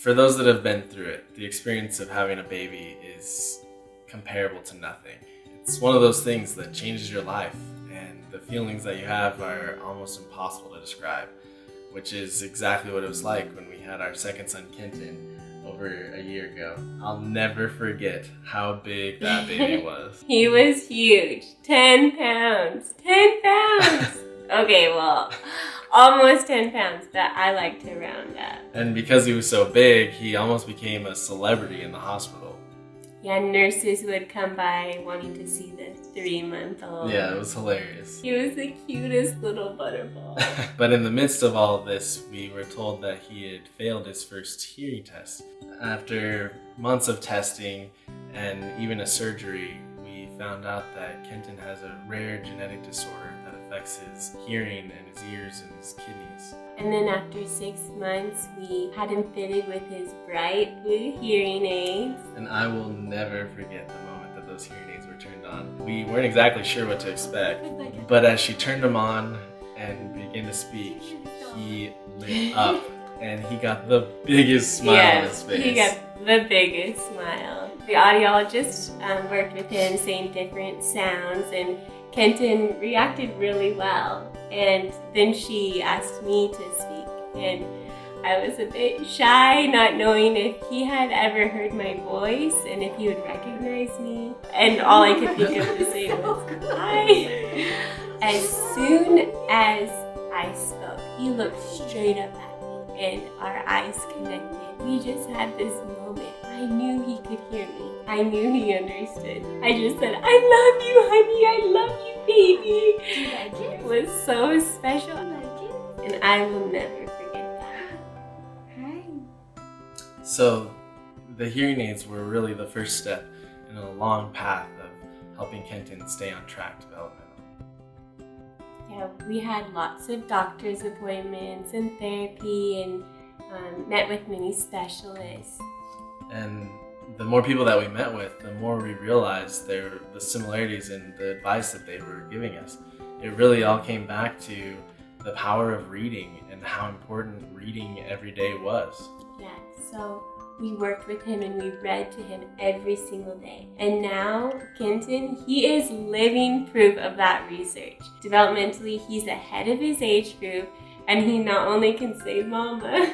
For those that have been through it, the experience of having a baby is comparable to nothing. It's one of those things that changes your life, and the feelings that you have are almost impossible to describe, which is exactly what it was like when we had our second son, Kenton, over a year ago. I'll never forget how big that baby was. He was huge. 10 pounds. 10 pounds! Okay, well, almost 10 pounds, but I like to round up. And because he was so big, he almost became a celebrity in the hospital. Yeah, nurses would come by wanting to see the 3-month-old. Yeah, it was hilarious. He was the cutest little butterball. But in the midst of all of this, we were told that he had failed his first hearing test. After months of testing and even a surgery, we found out that Kenton has a rare genetic disorder that affects his hearing and his ears and his kidneys. And then after 6 months, we had him fitted with his bright blue hearing aids. And I will never forget the moment that those hearing aids were turned on. We weren't exactly sure what to expect, but as she turned them on and began to speak, he lit up and he got the biggest smile on his face. He got the biggest smile. The audiologist worked with him saying different sounds, and Kenton reacted really well. And then she asked me to speak, and I was a bit shy, not knowing if he had ever heard my voice and if he would recognize me. And all I could think of to say was, hi. As soon as I spoke, he looked straight up at me and our eyes connected. We just had this moment. I knew he could hear me. I knew he understood. I just said, I love you, honey. I love you, baby. Do you like it? It was so special. Do you like it? And I will never forget that. Hi. So the hearing aids were really the first step in a long path of helping Kenton stay on track developmentally. Yeah, we had lots of doctor's appointments and therapy and met with many specialists. And the more people that we met with, the more we realized the similarities in the advice that they were giving us. It really all came back to the power of reading and how important reading every day was. Yeah, so we worked with him and we read to him every single day. And now, Kenton, he is living proof of that research. Developmentally, he's ahead of his age group, and he not only can say mama,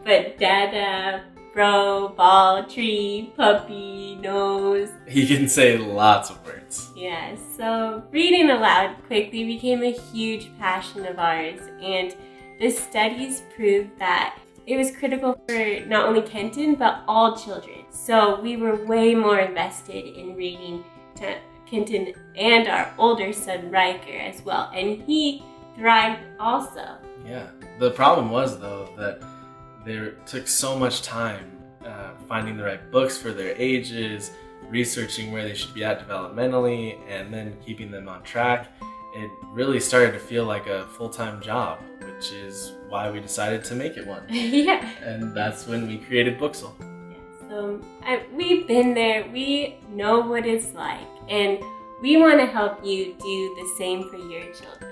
but dada, bro, ball, tree, puppy, nose. He can say lots of words. Yeah, so reading aloud quickly became a huge passion of ours, and the studies proved that it was critical for not only Kenton, but all children. So we were way more invested in reading to Kenton and our older son, Riker, as well, and he thrived also. Yeah. The problem was, though, that there took so much time finding the right books for their ages, researching where they should be at developmentally, and then keeping them on track. It really started to feel like a full-time job, which is why we decided to make it one. Yeah. And that's when we created Bookzle. Yeah, so we've been there, we know what it's like, and we want to help you do the same for your children.